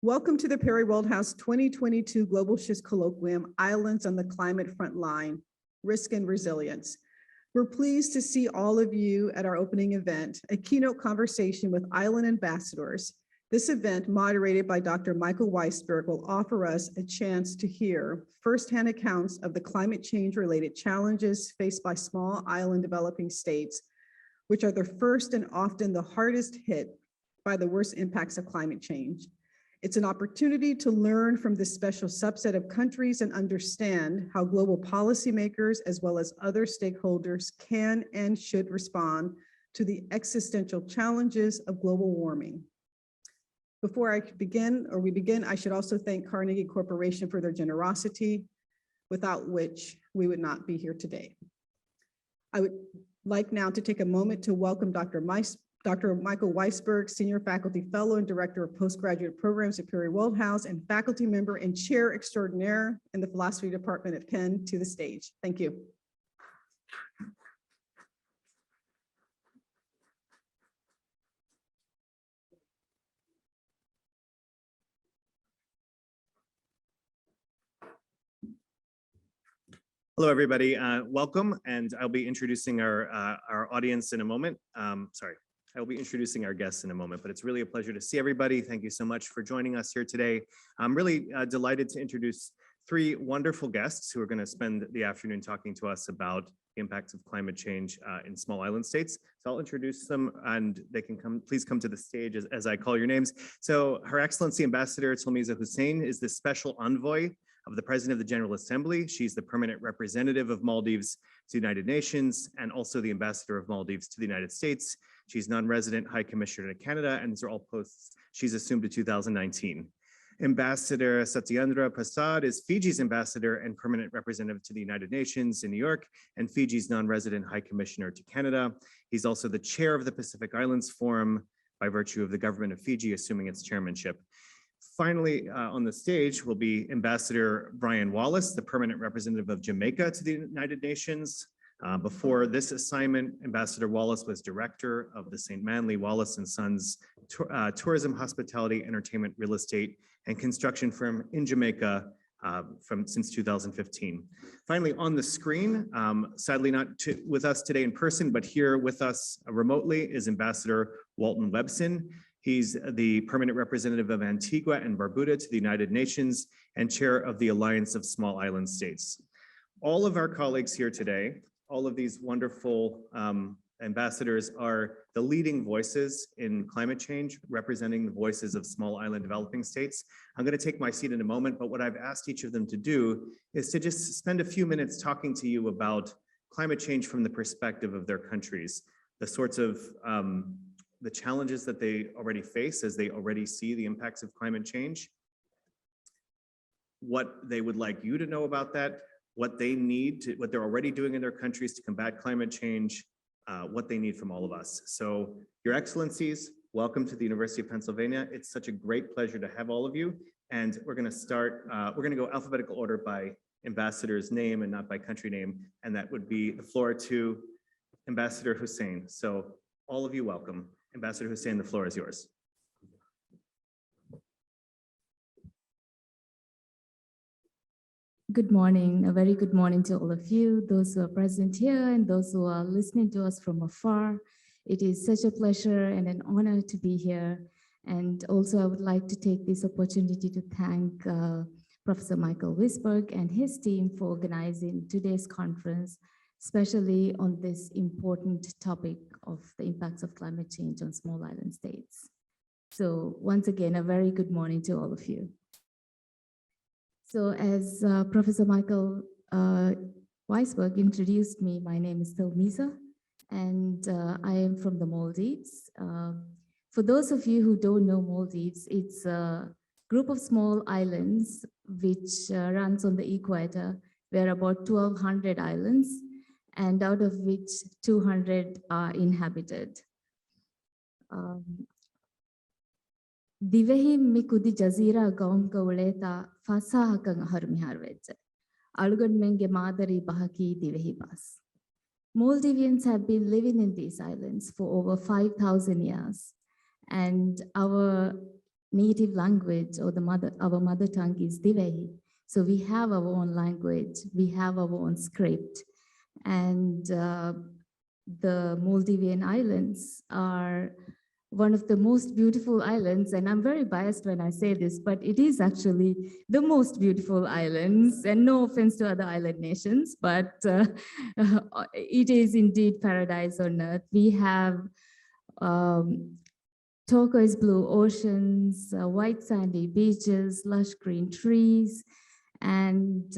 Welcome to the Perry Woldhouse 2022 Global Shifts Colloquium, Islands on the Climate Front Line, Risk and Resilience. We're pleased to see all of you at our opening event, a keynote conversation with island ambassadors. This event, moderated by Dr. Michael Weisberg, will offer us a chance to hear firsthand accounts of the climate change-related challenges faced by small island developing states, which are the first and often the hardest hit by the worst impacts of climate change. It's an opportunity to learn from this special subset of countries and understand how global policymakers, as well as other stakeholders, can and should respond to the existential challenges of global warming. Before we begin, I should also thank Carnegie Corporation for their generosity, without which we would not be here today. I would like now to take a moment to welcome Dr. Michael Weisberg, Senior Faculty Fellow and Director of Postgraduate Programs at Perry Woldhouse and Faculty Member and Chair Extraordinaire in the Philosophy Department at Penn, to the stage. Thank you. Hello, everybody. Welcome, and I'll be introducing our audience in a moment. I'll be introducing our guests in a moment, but it's really a pleasure to see everybody. Thank you so much for joining us here today. I'm really delighted to introduce three wonderful guests who are going to spend the afternoon talking to us about the impacts of climate change in small island states. So I'll introduce them, and they can please come to the stage as I call your names. So Her Excellency Ambassador Tulmiza Hussain is the special envoy of the President of the General Assembly. She's the permanent representative of Maldives to the United Nations and also the ambassador of Maldives to the United States. She's non-resident High Commissioner to Canada, and these are all posts she's assumed to 2019. Ambassador Satyandra Prasad is Fiji's ambassador and permanent representative to the United Nations in New York and Fiji's non-resident High Commissioner to Canada. He's also the chair of the Pacific Islands Forum by virtue of the government of Fiji assuming its chairmanship. Finally, on the stage will be Ambassador Brian Wallace, the permanent representative of Jamaica to the United Nations. Before this assignment, Ambassador Wallace was director of the St. Manley Wallace & Sons tourism, hospitality, entertainment, real estate, and construction firm in Jamaica since 2015. Finally, on the screen, sadly not with us today in person, but here with us remotely is Ambassador Walton Webson. He's the permanent representative of Antigua and Barbuda to the United Nations and chair of the Alliance of Small Island States. All of our colleagues here today, all of these wonderful ambassadors are the leading voices in climate change, representing the voices of small island developing states. I'm going to take my seat in a moment, but what I've asked each of them to do is to just spend a few minutes talking to you about climate change from the perspective of their countries, the sorts of the challenges that they already face as they already see the impacts of climate change, what they would like you to know about that, what they need to, what they're already doing in their countries to combat climate change, what they need from all of us. So, Your Excellencies, welcome to the University of Pennsylvania. It's such a great pleasure to have all of you. And we're going to start, we're going to go alphabetical order by ambassador's name and not by country name. And that would be the floor to Ambassador Hussain. So all of you welcome. Ambassador Hussain, the floor is yours. Good morning, a very good morning to all of you, those who are present here and those who are listening to us from afar. It is such a pleasure and an honor to be here. And also I would like to take this opportunity to thank Professor Michael Weisberg and his team for organizing today's conference, especially on this important topic of the impacts of climate change on small island states. So once again, a very good morning to all of you. So as Professor Michael Weisberg introduced me, my name is Tulmiza, and I am from the Maldives. For those of you who don't know Maldives, it's a group of small islands which runs on the equator. There are about 1,200 islands, and out of which 200 are inhabited. Divehi mikudi jazira gaum kawleta fasaha kang harmihar vecce. Algon menge madari bahaki divehi bas. Maldivians have been living in these islands for over 5,000 years, and our native language or our mother tongue is Divehi. So we have our own language, we have our own script, and the Maldivian Islands are one of the most beautiful islands, and I'm very biased when I say this, but it is actually the most beautiful islands, and no offense to other island nations, but it is indeed paradise on earth. We have turquoise blue oceans, white sandy beaches, lush green trees, and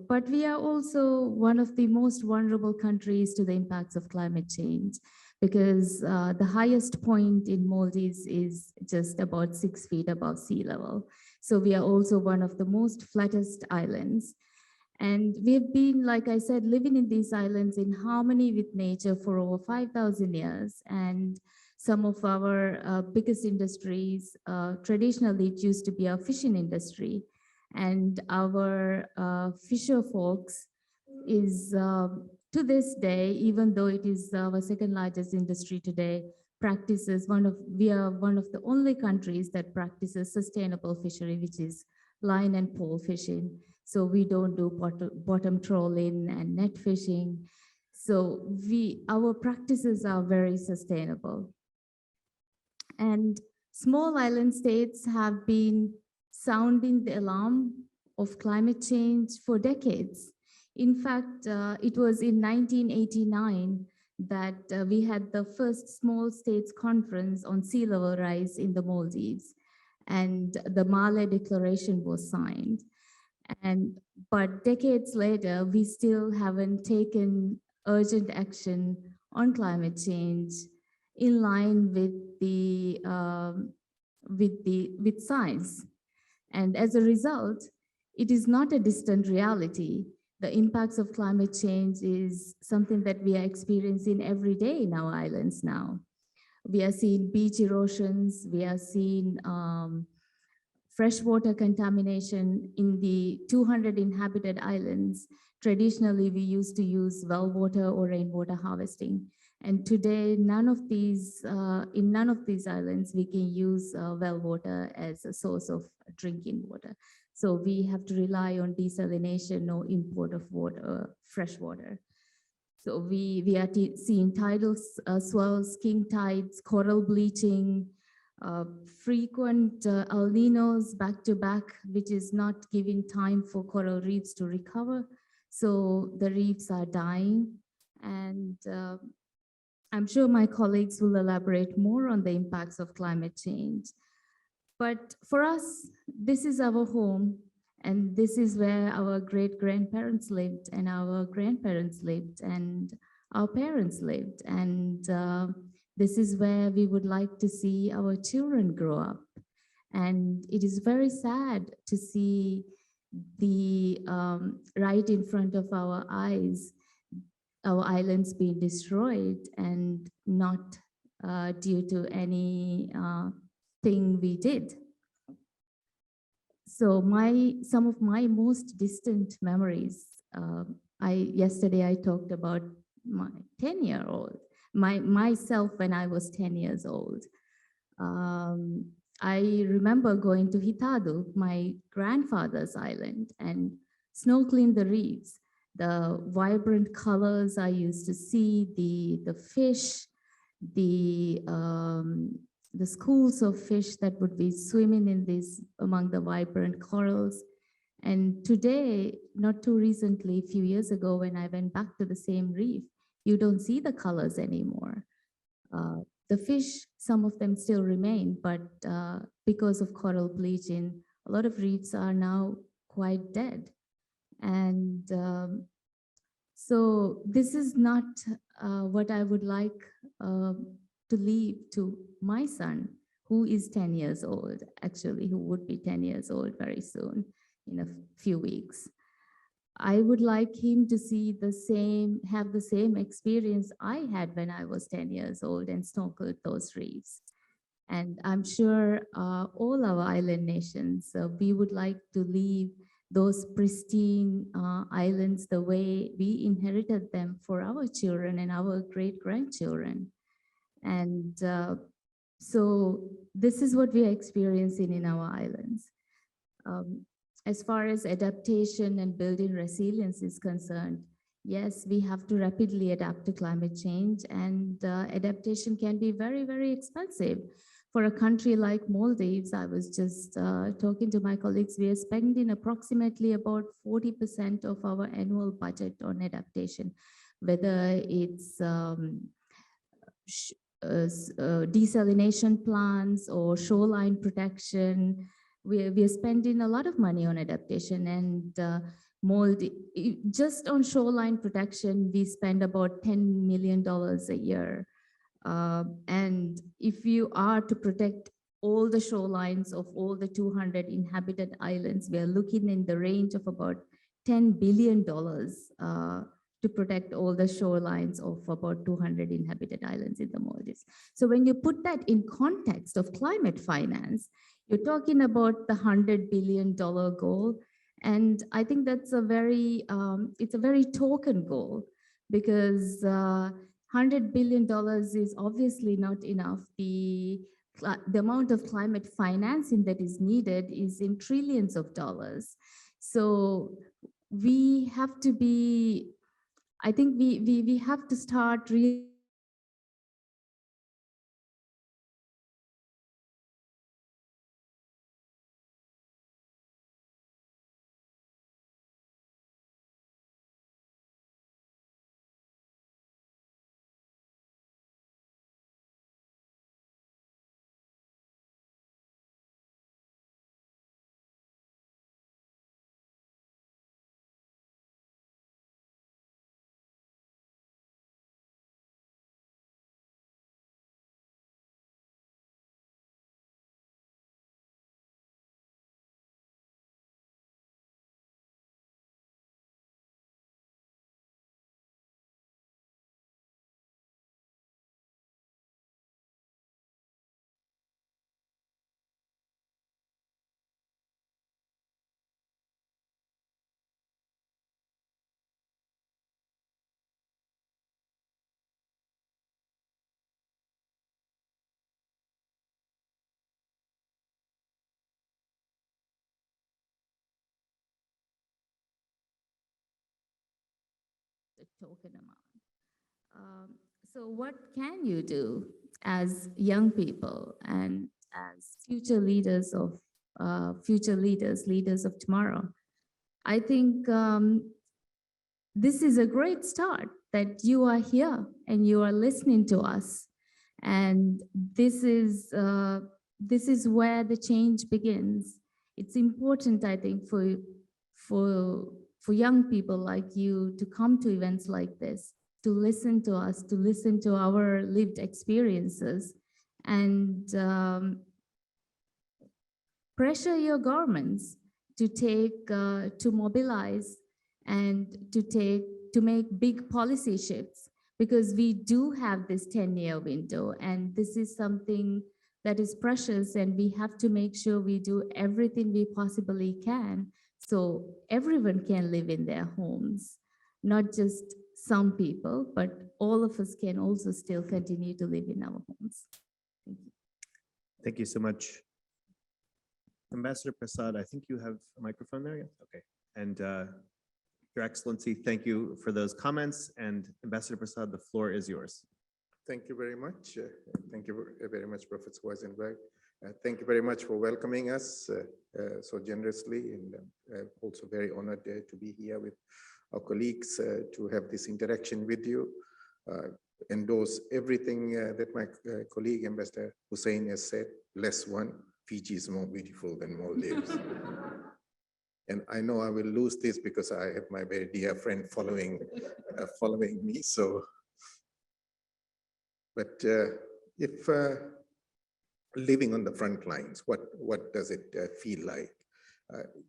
but we are also one of the most vulnerable countries to the impacts of climate change, because the highest point in Maldives is just about 6 feet above sea level. So we are also one of the most flattest islands. And we've been, like I said, living in these islands in harmony with nature for over 5,000 years. And some of our biggest industries, traditionally it used to be our fishing industry. And our fisher folks is, to this day, even though it is our second largest industry today, we are one of the only countries that practices sustainable fishery, which is line and pole fishing. So we don't do bottom trawling and net fishing. So our practices are very sustainable. And small island states have been sounding the alarm of climate change for decades. In fact, it was in 1989 that we had the first small states conference on sea level rise in the Maldives, and the Male Declaration was signed. But decades later, we still haven't taken urgent action on climate change in line with science. And as a result, it is not a distant reality. The impacts of climate change is something that we are experiencing every day in our islands now. We are seeing beach erosions, we are seeing freshwater contamination in the 200 inhabited islands. Traditionally, we used to use well water or rainwater harvesting. And today, in none of these islands, we can use well water as a source of drinking water. So we have to rely on desalination or import of water, fresh water. So we are seeing tidal swells, king tides, coral bleaching, frequent El Ninos back to back, which is not giving time for coral reefs to recover. So the reefs are dying. And I'm sure my colleagues will elaborate more on the impacts of climate change. But for us, this is our home, and this is where our great-grandparents lived, and our grandparents lived, and our parents lived. And this is where we would like to see our children grow up. And it is very sad to see the right in front of our eyes, our islands being destroyed, and not due to any thing we did. So some of my most distant memories, yesterday I talked about my 10-year-old, myself when I was 10 years old. I remember going to Hitadu, my grandfather's island, and snorkeling the reefs. The vibrant colors I used to see, the fish, the schools of fish that would be swimming in among the vibrant corals. And today, not too recently, a few years ago, when I went back to the same reef, you don't see the colors anymore. The fish, some of them still remain, but because of coral bleaching, a lot of reefs are now quite dead. And so this is not what I would like to leave to my son, who is 10 years old, actually, who would be 10 years old very soon, in a few weeks. I would like him to have the same experience I had when I was 10 years old and snorkeled those reefs. And I'm sure all our island nations, we would like to leave those pristine islands the way we inherited them for our children and our great-grandchildren. And So this is what we are experiencing in our islands. As far as adaptation and building resilience is concerned, yes, we have to rapidly adapt to climate change, and adaptation can be very, very expensive. For a country like Maldives, I was just talking to my colleagues, we are spending approximately about 40% of our annual budget on adaptation, whether it's desalination plants or shoreline protection. We are spending a lot of money on adaptation, and just on shoreline protection, we spend about $10 million a year. And if you are to protect all the shorelines of all the 200 inhabited islands, we are looking in the range of about $10 billion to protect all the shorelines of about 200 inhabited islands in the Maldives. So when you put that in context of climate finance, you're talking about the $100 billion goal. And I think that's a very, it's a very token goal, because $100 billion is obviously not enough. The amount of climate financing that is needed is in trillions of dollars. So we have to be, I think we have to start really a token amount. So what can you do as young people and as future leaders, leaders of tomorrow? I think this is a great start, that you are here and you are listening to us. And this is where the change begins. It's important, I think, for young people like you to come to events like this, to listen to us, to listen to our lived experiences, and pressure your governments to mobilize and to make big policy shifts, because we do have this 10-year window, and this is something that is precious, and we have to make sure we do everything we possibly can so everyone can live in their homes, not just some people, but all of us can also still continue to live in our homes. Thank you. Thank you so much. Ambassador Prasad, I think you have a microphone there. Yeah. Okay. And Your Excellency, thank you for those comments. And Ambassador Prasad, the floor is yours. Thank you very much. Thank you very much, Professor Weisberg. Thank you very much for welcoming us so generously, and also very honored to be here with our colleagues to have this interaction with you. Endorse everything that my colleague Ambassador Hussein has said. Less one, Fiji is more beautiful than Maldives. And I know I will lose this because I have my very dear friend following me. So, but if living on the front lines, what does it feel like?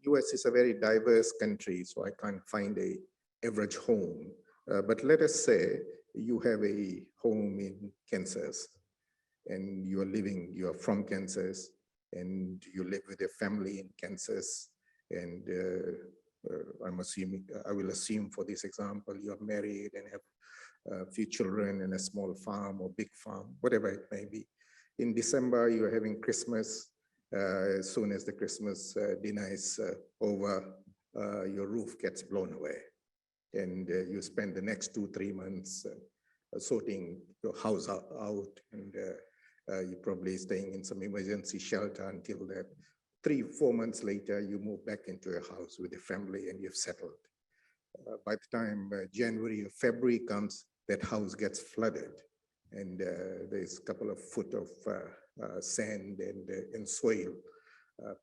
US is a very diverse country, so I can't find a average home. But let us say you have a home in Kansas, and you are from Kansas, and you live with your family in Kansas, and I will assume for this example, you are married and have a few children and a small farm or big farm, whatever it may be. In December, you're having Christmas. As soon as the Christmas dinner is over, your roof gets blown away. And you spend the next 2-3 months sorting your house out, and you're probably staying in some emergency shelter until that 3-4 months later, you move back into your house with your family and you've settled. By the time January or February comes, that house gets flooded, and there's a couple of foot of sand and soil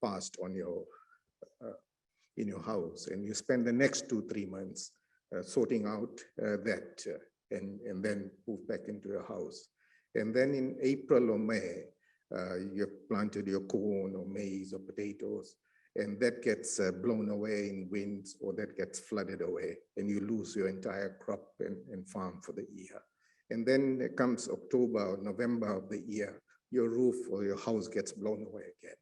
passed on your in your house, and you spend the next 2-3 months sorting out that and then move back into your house. And then in April or May, you've planted your corn or maize or potatoes, and that gets blown away in winds, or that gets flooded away, and you lose your entire crop and farm for the year. And then it comes October or November of the year, your roof or your house gets blown away again.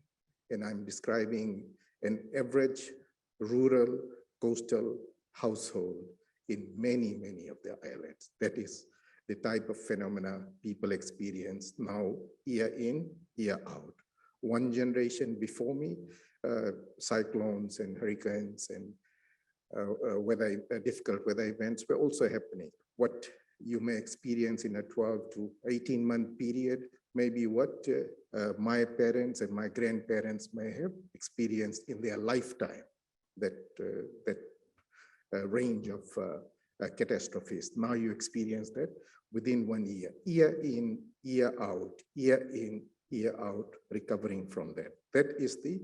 And I'm describing an average rural coastal household in many, many of the islands. That is the type of phenomena people experience now, year in, year out. One generation before me, cyclones and hurricanes and difficult weather events were also happening. What you may experience in a 12 to 18-month period may be what my parents and my grandparents may have experienced in their lifetime, that range of catastrophes. Now you experience that within 1 year, year in, year out, year in, year out, recovering from that. That is the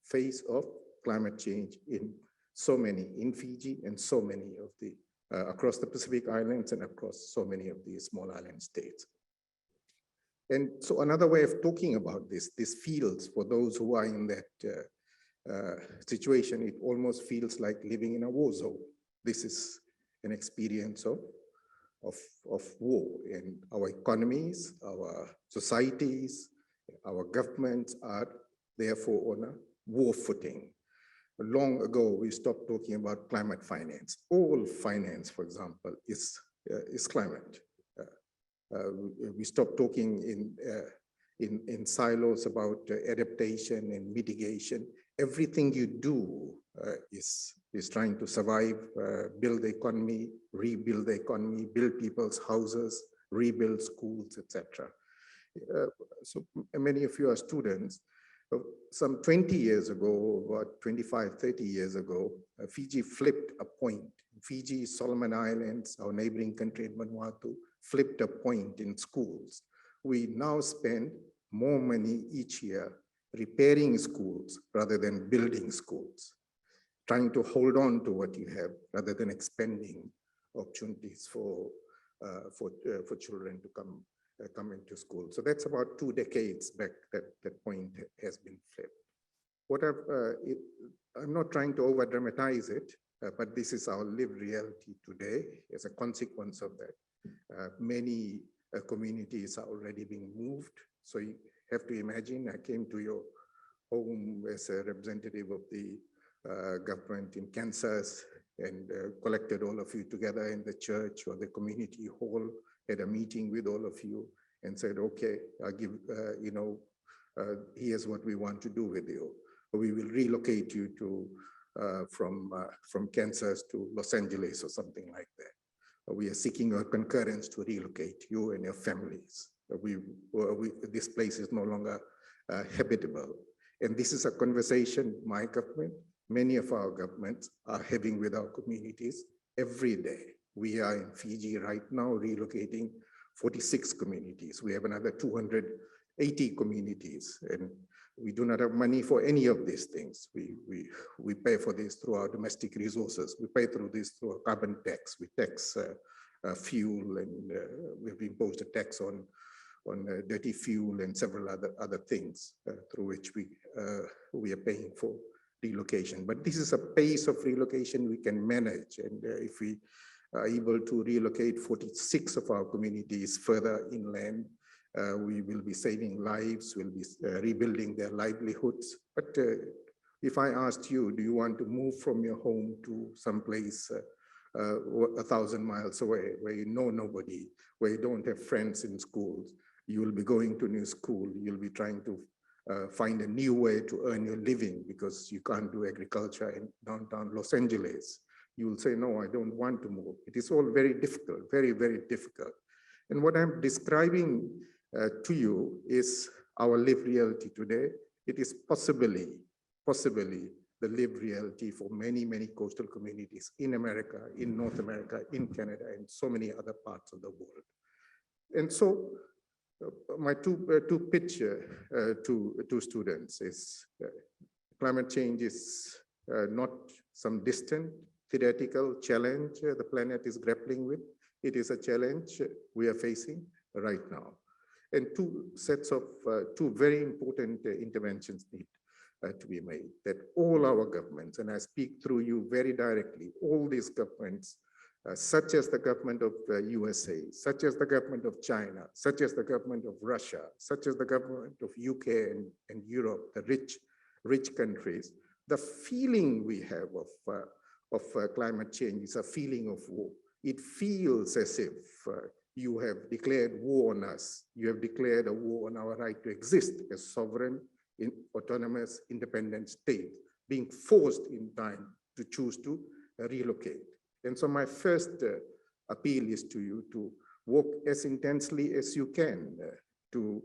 phase of climate change in so many, in Fiji and so many of the, across the Pacific Islands and across so many of the small island states. And so another way of talking about this feels, for those who are in that situation, it almost feels like living in a war zone. This is an experience of war, and our economies, our societies, our governments are therefore on a war footing. Long ago, we stopped talking about climate finance. All finance, for example, is climate. We stopped talking in silos about adaptation and mitigation. Everything you do is trying to survive, build the economy, rebuild the economy, build people's houses, rebuild schools, etc. So many of you are students. Some 20 years ago, about 25, 30 years ago, Fiji flipped a point. Fiji, Solomon Islands, our neighboring country in Vanuatu, flipped a point in schools. We now spend more money each year repairing schools rather than building schools, trying to hold on to what you have rather than expanding opportunities for children to come into school. So that's about 2 decades back that point has been flipped. What I'm not trying to over dramatize it, but this is our lived reality today as a consequence of that. Many communities are already being moved. So you have to imagine, I came to your home as a representative of the government in Kansas and collected all of you together in the church or the community hall, had a meeting with all of you and said, okay, I'll give, here's what we want to do with you. We will relocate you to from Kansas to Los Angeles or something like that. We are seeking your concurrence to relocate you and your families. This place is no longer habitable. And this is a conversation my government, many of our governments are having with our communities every day. We are in Fiji right now relocating 46 communities. We have another 280 communities, and we do not have money for any of these things. We pay for this through our domestic resources. We pay through this through a carbon tax. We tax fuel, and we've imposed a tax on dirty fuel and several other things through which we are paying for relocation. But this is a pace of relocation we can manage, and if we are able to relocate 46 of our communities further inland, we will be saving lives, we'll be rebuilding their livelihoods. But if I asked you, do you want to move from your home to someplace 1,000 miles away, where you know nobody, where you don't have friends in schools, You will be going to new school. You'll be trying to find a new way to earn your living because you can't do agriculture in downtown Los Angeles. You will say, no, I don't want to move. It is all very difficult, very, very difficult. And what I'm describing to you is our lived reality today. It is possibly the lived reality for many, many coastal communities in America, in North America, in Canada, and so many other parts of the world. And so my two pitch to students is climate change is not some distant theoretical challenge the planet is grappling with. It is a challenge we are facing right now. And two very important interventions need to be made, that all our governments, and I speak through you very directly, all these governments, such as the government of the USA, such as the government of China, such as the government of Russia, such as the government of UK and Europe, the rich countries, the feeling we have of climate change is a feeling of war. It feels as if you have declared war on us. You have declared a war on our right to exist as sovereign, autonomous, independent state, being forced in time to choose to relocate. And so my first appeal is to you to work as intensely as you can to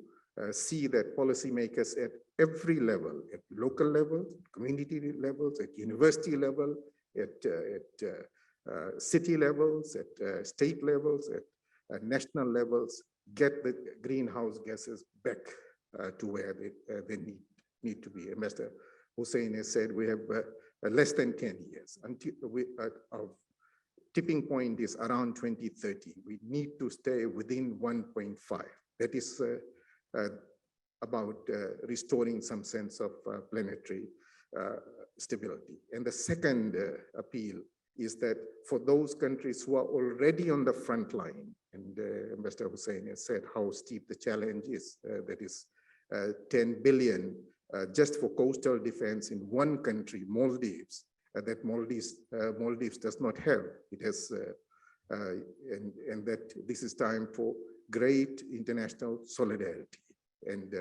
see that policymakers at every level, at local level, community levels, at university level, at city levels, at state levels, at national levels, get the greenhouse gases back to where they need to be. And Mr. Hussein has said we have less than 10 years until our tipping point is around 2030. We need to stay within 1.5. That is about restoring some sense of planetary stability. And the second appeal is that for those countries who are already on the front line, and Mr. Hussein has said how steep the challenge is, that is 10 billion just for coastal defense in one country, Maldives, that Maldives does not have. It has, and that this is time for great international solidarity. And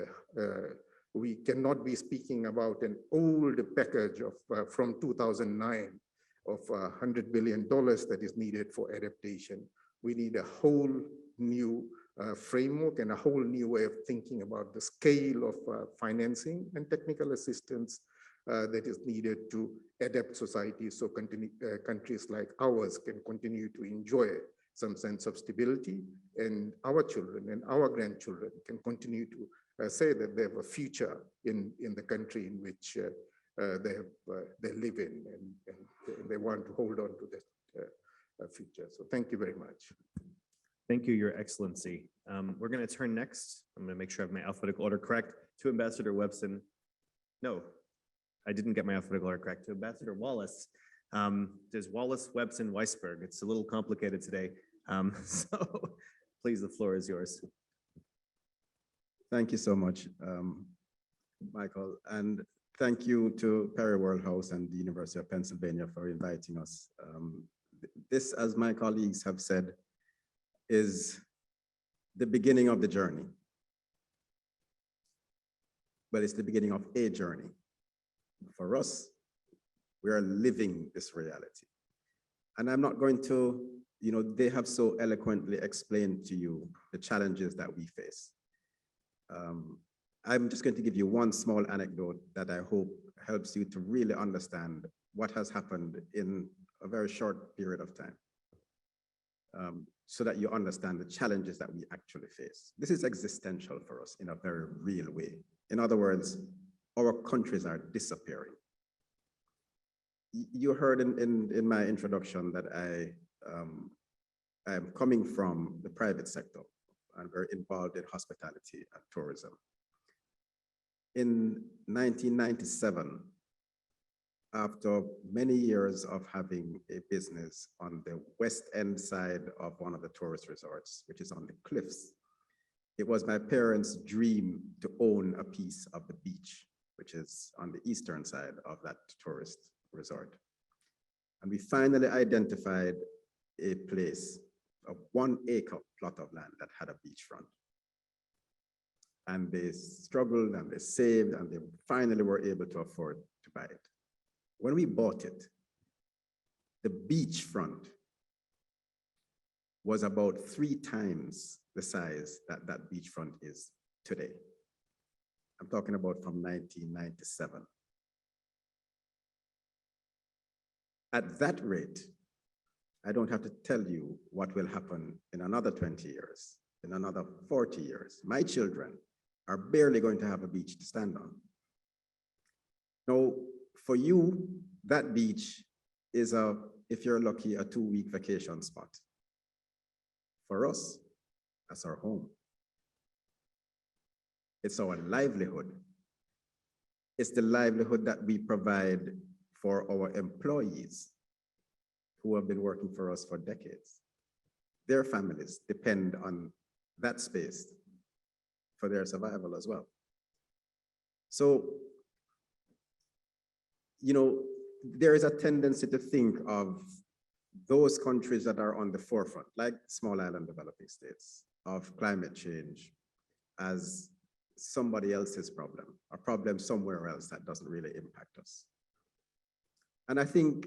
we cannot be speaking about an old package of from 2009 of $100 billion that is needed for adaptation. We need a whole new framework and a whole new way of thinking about the scale of financing and technical assistance that is needed to adapt society so countries like ours can continue to enjoy some sense of stability, and our children and our grandchildren can continue to say that they have a future in the country in which they live in, and they want to hold on to that future. So thank you very much. Thank you, Your Excellency. We're going to turn next. I'm going to make sure I have my alphabetical order correct to Ambassador Webson. No, I didn't get my alphabetical order correct. To Ambassador Wallace. There's Wallace, Webson, Weisberg. It's a little complicated today. So please, the floor is yours. Thank you so much, Michael. And thank you to Perry World House and the University of Pennsylvania for inviting us. This, as my colleagues have said, is the beginning of the journey. But it's the beginning of a journey. For us, we are living this reality. And I'm not going to, they have so eloquently explained to you the challenges that we face. I'm just going to give you one small anecdote that I hope helps you to really understand what has happened in a very short period of time, so that you understand the challenges that we actually face. This is existential for us in a very real way. In other words, our countries are disappearing. You heard in my introduction that I am coming from the private sector and very involved in hospitality and tourism. In 1997, after many years of having a business on the west end side of one of the tourist resorts, which is on the cliffs, it was my parents' dream to own a piece of the beach, which is on the eastern side of that tourist resort. And we finally identified a place, a 1 acre plot of land that had a beachfront. And they struggled and they saved and they finally were able to afford to buy it. When we bought it, the beachfront was about 3 times the size that that beachfront is today. I'm talking about from 1997. At that rate, I don't have to tell you what will happen in another 20 years, in another 40 years. My children are barely going to have a beach to stand on. Now, for you, that beach is if you're lucky, a 2-week vacation spot. For us, that's our home. It's our livelihood. It's the livelihood that we provide for our employees who have been working for us for decades. Their families depend on that space for their survival as well. So, there is a tendency to think of those countries that are on the forefront, like small island developing states, of climate change as somebody else's problem, a problem somewhere else that doesn't really impact us. And I think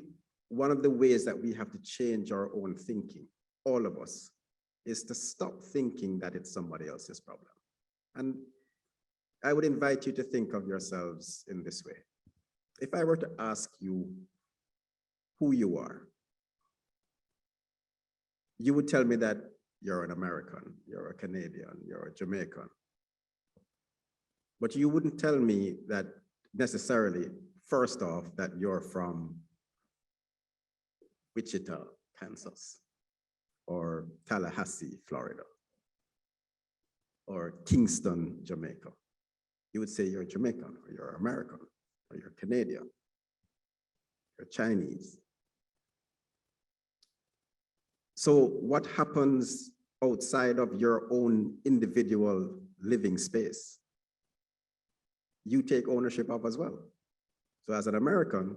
one of the ways that we have to change our own thinking, all of us, is to stop thinking that it's somebody else's problem. And I would invite you to think of yourselves in this way. If I were to ask you who you are, you would tell me that you're an American, you're a Canadian, you're a Jamaican. But you wouldn't tell me that necessarily, first off, that you're from Wichita, Kansas, or Tallahassee, Florida, or Kingston, Jamaica. You would say you're Jamaican, or you're American, or you're Canadian, you're Chinese. So what happens outside of your own individual living space, you take ownership of as well. So as an American,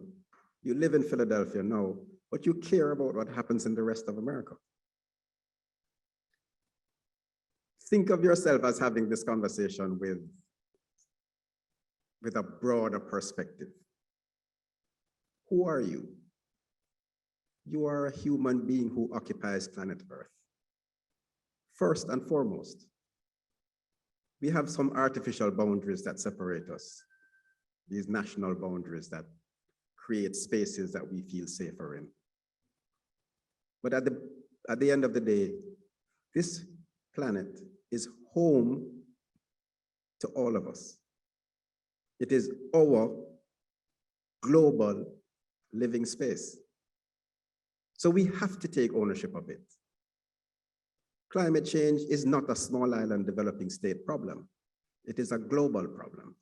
you live in Philadelphia now, but you care about what happens in the rest of America. Think of yourself as having this conversation with a broader perspective. Who are you? You are a human being who occupies planet Earth. First and foremost, we have some artificial boundaries that separate us, these national boundaries that create spaces that we feel safer in. But at the end of the day, this planet is home to all of us. It is our global living space. So we have to take ownership of it. Climate change is not a small island developing state problem. It is a global problem.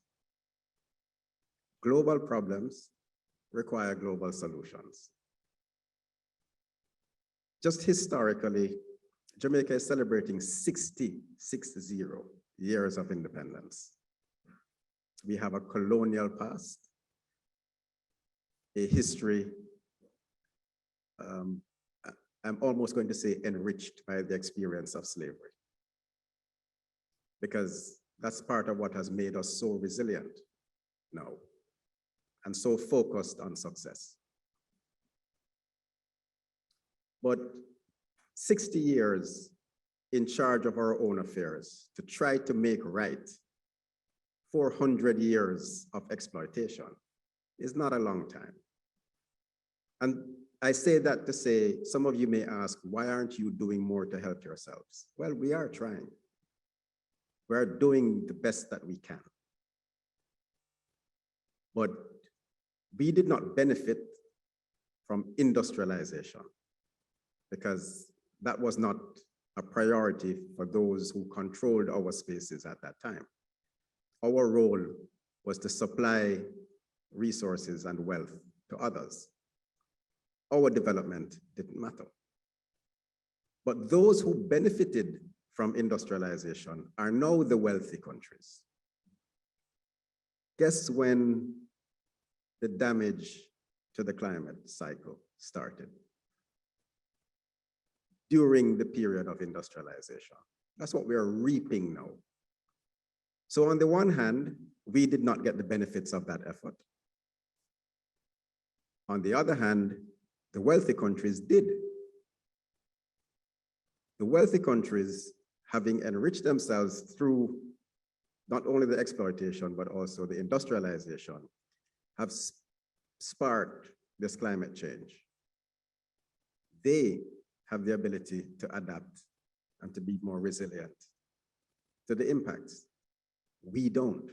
Global problems require global solutions. Just historically, Jamaica is celebrating 60 years of independence. We have a colonial past, a history, I'm almost going to say enriched by the experience of slavery, because that's part of what has made us so resilient now and so focused on success. But 60 years in charge of our own affairs to try to make right 400 years of exploitation is not a long time. And I say that to say, some of you may ask, why aren't you doing more to help yourselves? Well, we are trying. We're doing the best that we can. But we did not benefit from industrialization because that was not a priority for those who controlled our spaces at that time. Our role was to supply resources and wealth to others. Our development didn't matter. But those who benefited from industrialization are now the wealthy countries. Guess when the damage to the climate cycle started? During the period of industrialization. That's what we are reaping now. So on the one hand, we did not get the benefits of that effort. On the other hand, the wealthy countries did. The wealthy countries, having enriched themselves through not only the exploitation, but also the industrialization, have sparked this climate change. They have the ability to adapt and to be more resilient to the impacts. We don't.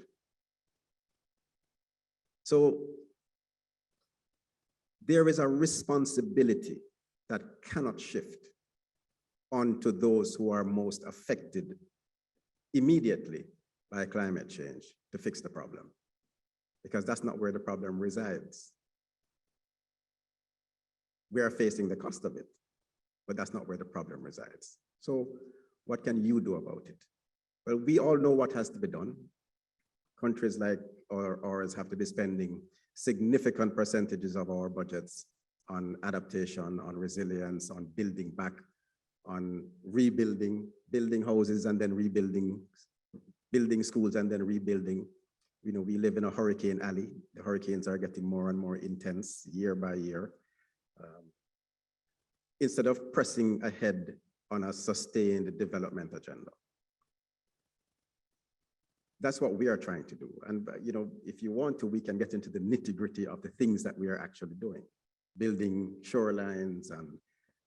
So there is a responsibility that cannot shift onto those who are most affected immediately by climate change to fix the problem, because that's not where the problem resides. We are facing the cost of it, but that's not where the problem resides. So what can you do about it? Well, we all know what has to be done. Countries like ours have to be spending significant percentages of our budgets on adaptation, on resilience, on building back, on rebuilding, building houses and then rebuilding, building schools and then rebuilding. You know, we live in a hurricane alley. The hurricanes are getting more and more intense year by year. Instead of pressing ahead on a sustained development agenda. That's what we are trying to do. And you know, if you want to, we can get into the nitty-gritty of the things that we are actually doing. Building shorelines and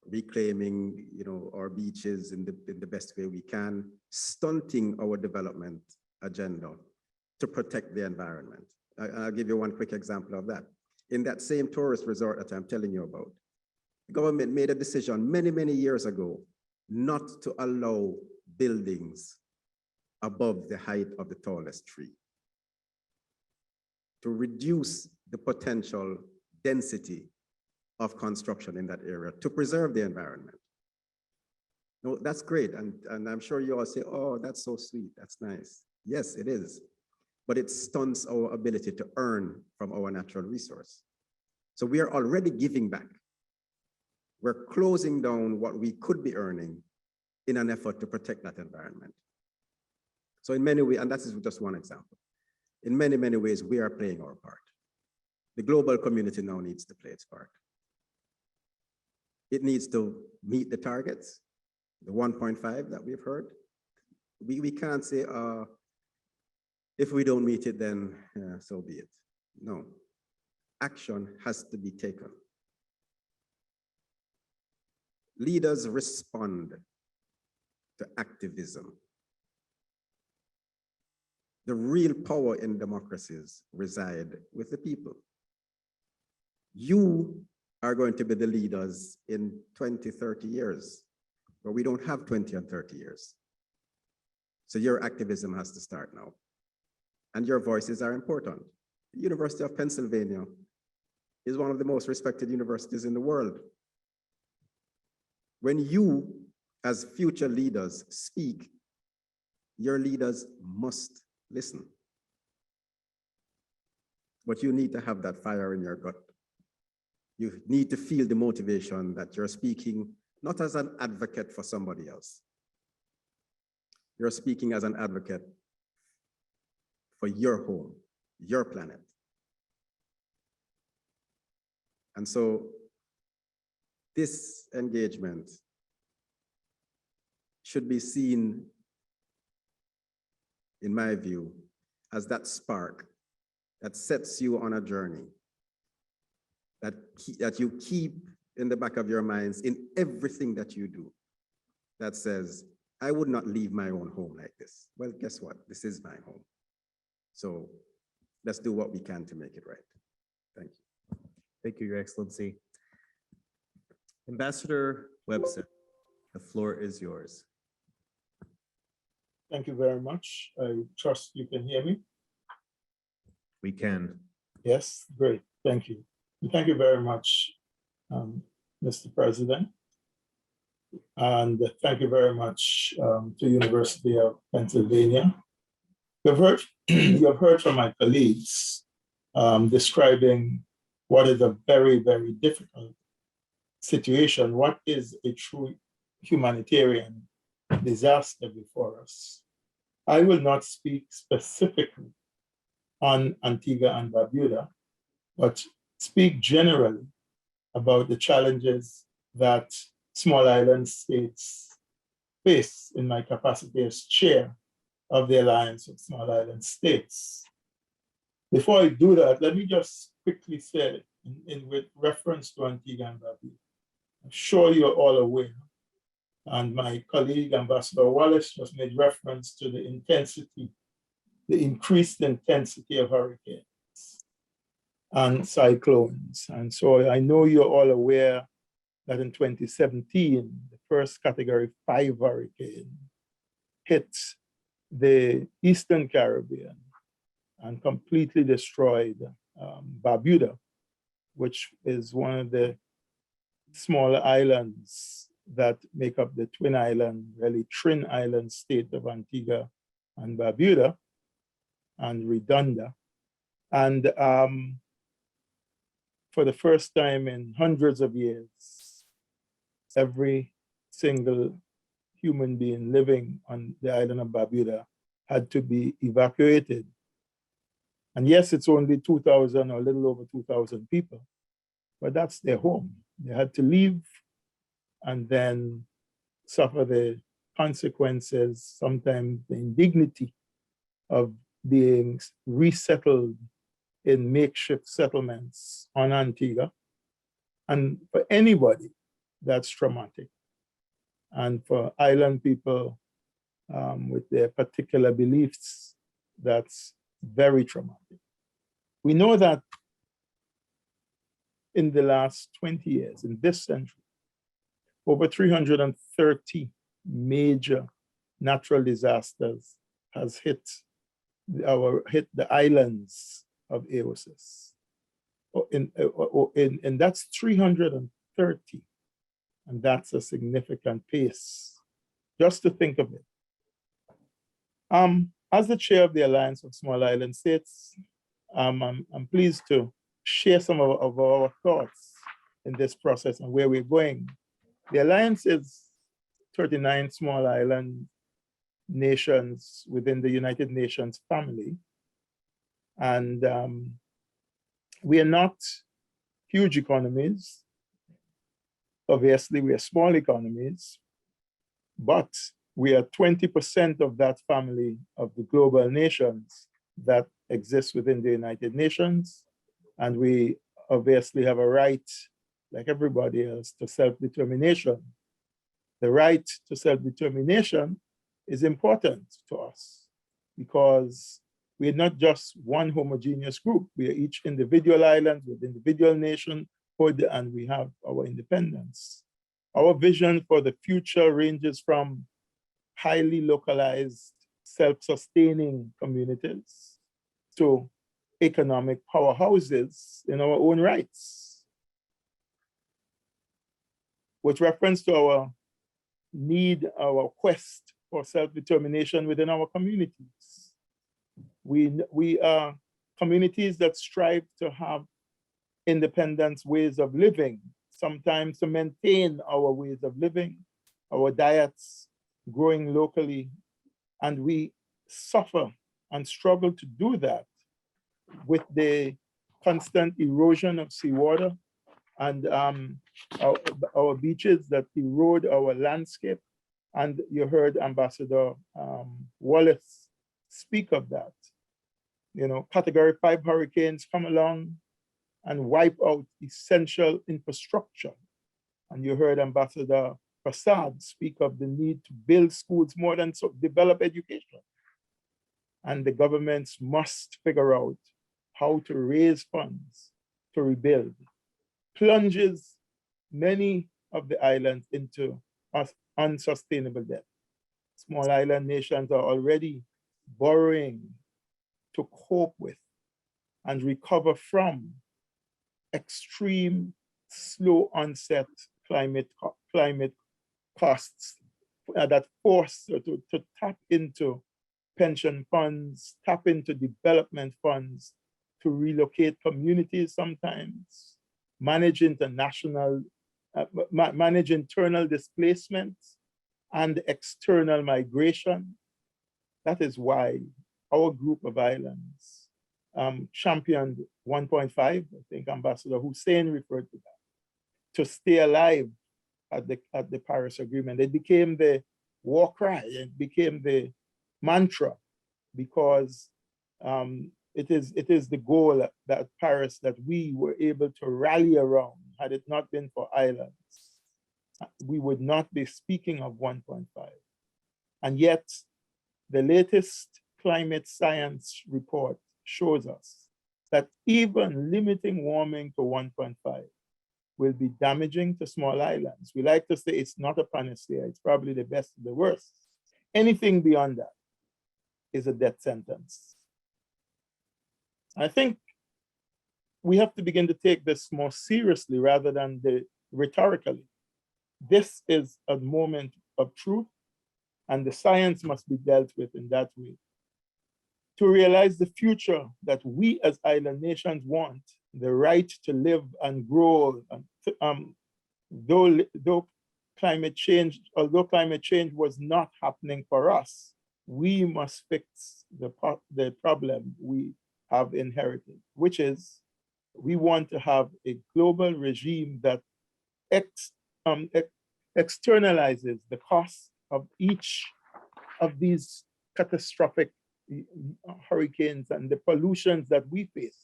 reclaiming, you know, our beaches in the best way we can, stunting our development agenda to protect the environment. I'll give you one quick example of that. In that same tourist resort that I'm telling you about, the government made a decision many, many years ago not to allow buildings above the height of the tallest tree, to reduce the potential density of construction in that area, to preserve the environment. No, that's great. And I'm sure you all say, oh, that's so sweet, that's nice. Yes, it is. But it stunts our ability to earn from our natural resource. So we are already giving back. We're closing down what we could be earning in an effort to protect that environment. So in many ways, and that is just one example, in many, many ways, we are playing our part. The global community now needs to play its part. It needs to meet the targets, the 1.5 that we've heard. We can't say, if we don't meet it, then so be it. No, action has to be taken. Leaders respond to activism. The real power in democracies reside with the people. You are going to be the leaders in 20, 30 years, but we don't have 20 and 30 years. So your activism has to start now. And your voices are important. The University of Pennsylvania is one of the most respected universities in the world. When you, as future leaders, speak, your leaders must listen. But you need to have that fire in your gut. You need to feel the motivation that you're speaking not as an advocate for somebody else. You're speaking as an advocate for your home, your planet. And so this engagement should be seen, in my view, as that spark that sets you on a journey that you keep in the back of your minds in everything that you do, that says, I would not leave my own home like this. Well, guess what? This is my home. So let's do what we can to make it right. Thank you. Thank you, Your Excellency. Ambassador Webson, the floor is yours. Thank you very much. I trust you can hear me. We can. Yes, great. Thank you. And thank you very much, Mr. President. And thank you very much to University of Pennsylvania. You've heard from my colleagues describing what is a very, very difficult situation. What is a true humanitarian disaster before us? I will not speak specifically on Antigua and Barbuda, but speak generally about the challenges that small island states face in my capacity as chair of the Alliance of Small Island States. Before I do that, let me just quickly say, with reference to Antigua and Barbuda, I'm sure you're all aware, and my colleague, Ambassador Wallace, just made reference to the intensity, the increased intensity of hurricanes and cyclones. And so I know you're all aware that in 2017, the first Category 5 hurricane hit the Eastern Caribbean and completely destroyed Barbuda, which is one of the smaller islands that make up the twin island, really twin island state of Antigua and Barbuda and Redonda. And for the first time in hundreds of years, every single human being living on the island of Barbuda had to be evacuated. And yes, it's only 2,000 or a little over 2,000 people, but that's their home. They had to leave and then suffer the consequences, sometimes the indignity of being resettled in makeshift settlements on Antigua. And for anybody, that's traumatic. And for island people with their particular beliefs, that's very traumatic. We know that in the last 20 years, in this century, over 330 major natural disasters has hit the islands of AOSIS. And that's 330. And that's a significant pace, just to think of it. As the chair of the Alliance of Small Island States, I'm pleased to share some of our thoughts in this process and where we're going. The Alliance is 39 small island nations within the United Nations family. And we are not huge economies. Obviously, we are small economies, but we are 20% of that family of the global nations that exist within the United Nations. And we obviously have a right, like everybody else, to self-determination. The right to self-determination is important to us because we're not just one homogeneous group. We are each individual island with individual nationhood, and we have our independence. Our vision for the future ranges from highly localized, self-sustaining communities to economic powerhouses in our own rights. With reference to our need, our quest for self-determination within our communities. We are communities that strive to have independent ways of living, sometimes to maintain our ways of living, our diets, growing locally, and we suffer and struggle to do that with the constant erosion of seawater and our beaches that erode our landscape. And you heard Ambassador Wallace speak of that. You know, Category 5 hurricanes come along and wipe out essential infrastructure. And you heard Ambassador Prasad speak of the need to build schools more than so develop education. And the governments must figure out how to raise funds to rebuild. Plunges many of the islands into unsustainable debt. Small island nations are already borrowing to cope with and recover from extreme, slow onset climate costs that force to tap into pension funds, tap into development funds to relocate communities sometimes, manage manage internal displacement and external migration That is why our group of islands championed 1.5. I think Ambassador Hussein referred to that, to stay alive at the Paris Agreement. It became the war cry, it became the mantra, because it is the goal that Paris that we were able to rally around. Had it not been for islands, we would not be speaking of 1.5. And yet, the latest climate science report shows us that even limiting warming to 1.5 will be damaging to small islands. We like to say it's not a panacea, it's probably the best of the worst. Anything beyond that is a death sentence. I think we have to begin to take this more seriously rather than rhetorically. This is a moment of truth, and the science must be dealt with in that way. To realize the future that we as island nations want, the right to live and grow, although climate change was not happening for us, we must fix the problem we have inherited, which is we want to have a global regime that externalizes the cost of each of these catastrophic hurricanes and the pollutions that we face.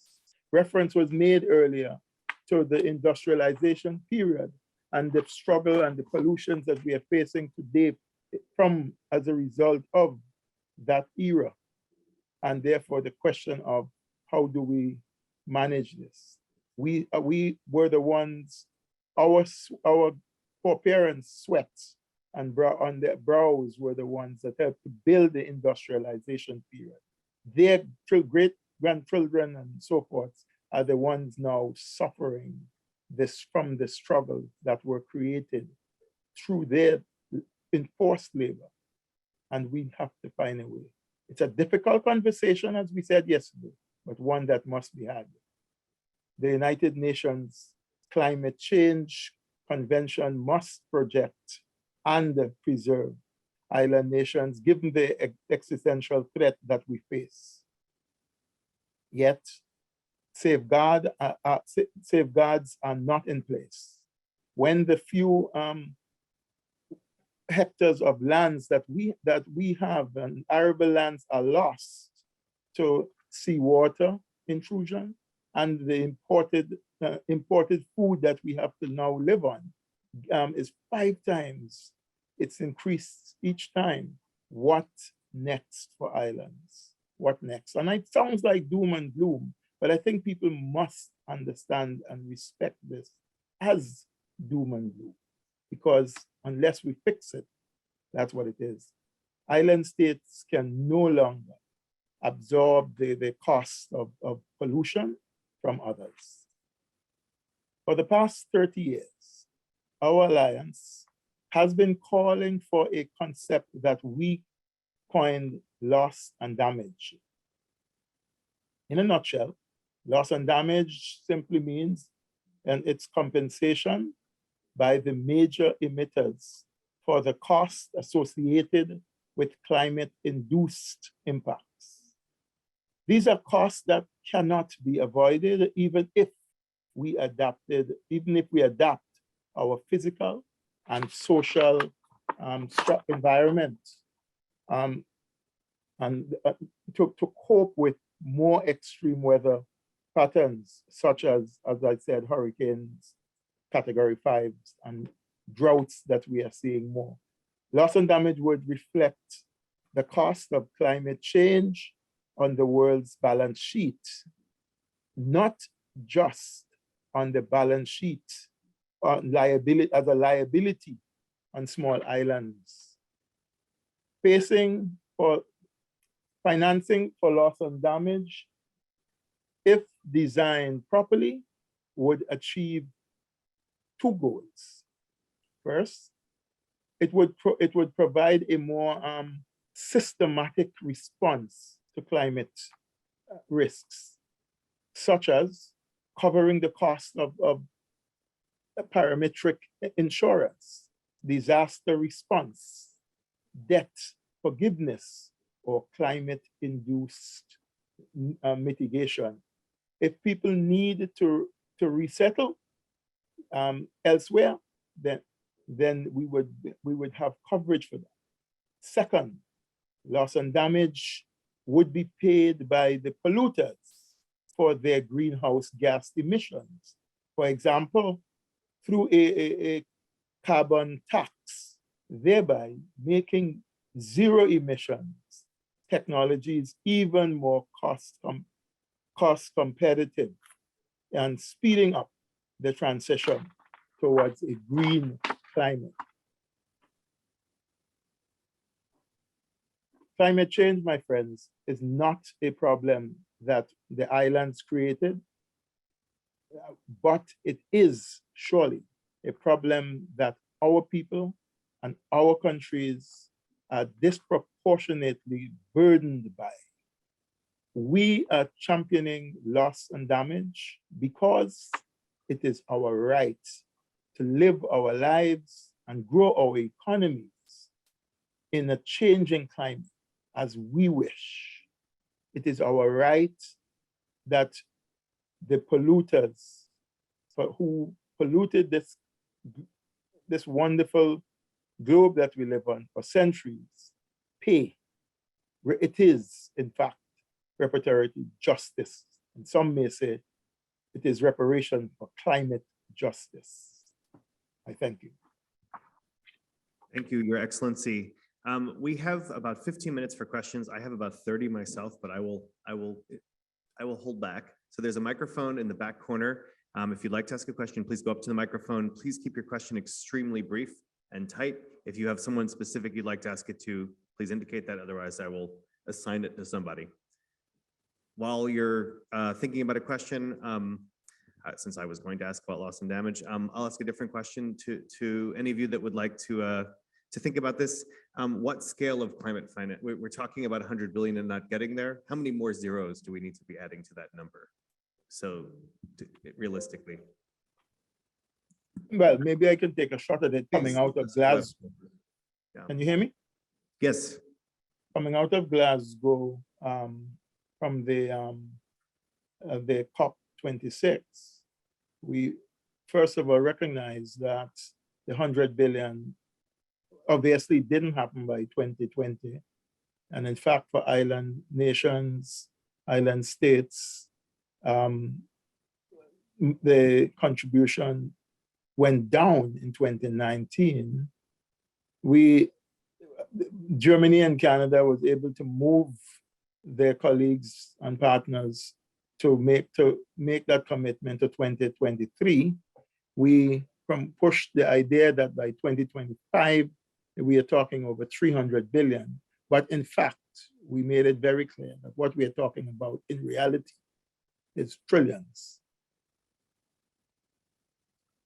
Reference was made earlier to the industrialization period and the struggle and the pollutions that we are facing today as a result of that era. And therefore the question of how do we manage this? We were the ones, our foreparents' sweat and on their brows were the ones that helped to build the industrialization period. Their great grandchildren and so forth are the ones now suffering this from the struggle that were created through their enforced labor. And we have to find a way. It's a difficult conversation, as we said yesterday, but one that must be had. The United Nations Climate Change Convention must project and preserve island nations given the existential threat that we face. Yet, safeguards are not in place. When the few hectares of lands that we have and arable lands are lost to seawater intrusion and the imported food that we have to now live on is 5 times. It's increased each time. What next for islands? What next? And it sounds like doom and gloom, but I think people must understand and respect this as doom and gloom, because unless we fix it, that's what it is. Island states can no longer absorb the cost of pollution from others. For the past 30 years, our alliance has been calling for a concept that we coined loss and damage. In a nutshell, loss and damage simply means, and it's compensation by the major emitters for the cost associated with climate-induced impacts. These are costs that cannot be avoided even if we adapt our physical and social environment to cope with more extreme weather patterns, such as I said, hurricanes, category 5s, and droughts that we are seeing more. Loss and damage would reflect the cost of climate change on the world's balance sheet, not just on the balance sheet liability as a liability on small islands. Financing for loss and damage, if designed properly, would achieve 2 goals. First, it would provide a more systematic response to climate risks, such as covering the cost of parametric insurance, disaster response, debt forgiveness, or climate-induced mitigation. If people need to resettle elsewhere, then we would have coverage for that. Second, loss and damage would be paid by the polluters for their greenhouse gas emissions. For example, through a carbon tax, thereby making zero emissions technologies even more cost competitive and speeding up the transition towards a green climate. Climate change, my friends, is not a problem that the islands created, but it is surely a problem that our people and our countries are disproportionately burdened by. We are championing loss and damage because it is our right to live our lives and grow our economies in a changing climate as we wish. It is our right that the polluters who polluted this wonderful globe that we live on for centuries pay. It is, in fact, reparatory justice. And some may say it is reparation for climate justice. I thank you. Thank you, Your Excellency. We have about 15 minutes for questions. I have about 30 myself, but I will hold back. So there's a microphone in the back corner. If you'd like to ask a question, please go up to the microphone. Please keep your question extremely brief and tight. If you have someone specific you'd like to ask it to, please indicate that. Otherwise, I will assign it to somebody. While you're thinking about a question, since I was going to ask about loss and damage, I'll ask a different question to any of you that would like to think about this. What scale of climate finance? We're talking about 100 billion and not getting there. How many more zeros do we need to be adding to that number? So realistically. Well, maybe I can take a shot at it coming out of Glasgow. Yeah. Can you hear me? Yes. Coming out of Glasgow from the COP26, we first of all recognize that the 100 billion obviously didn't happen by 2020. And in fact, for island nations, island states, the contribution went down in 2019. Germany and Canada was able to move their colleagues and partners to make that commitment to 2023. We pushed the idea that by 2025, we are talking over 300 billion. But in fact, we made it very clear that what we are talking about in reality is trillions.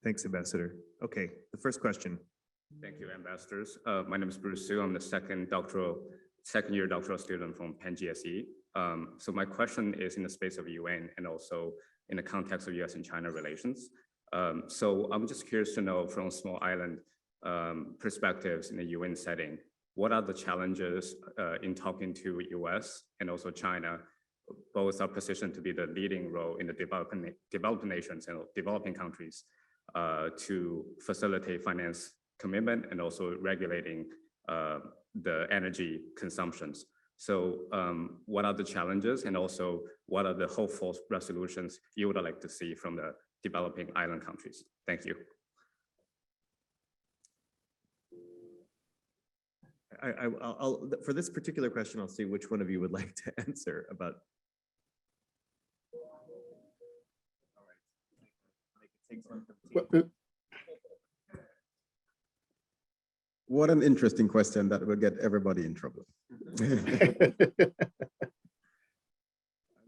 Thanks, Ambassador. Okay, the first question. Thank you, ambassadors. My name is Bruce Su. I'm the second year doctoral student from Penn GSC. So my question is in the space of UN and also in the context of US and China relations. So I'm just curious to know from small island perspectives in the UN setting, what are the challenges in talking to US and also China? Both are positioned to be the leading role in the developing nations and developing countries to facilitate finance commitment and also regulating the energy consumptions. So what are the challenges and also what are the hopeful resolutions you would like to see from the developing island countries? Thank you. For this particular question, I'll see which one of you would like to answer about. What an interesting question that will get everybody in trouble.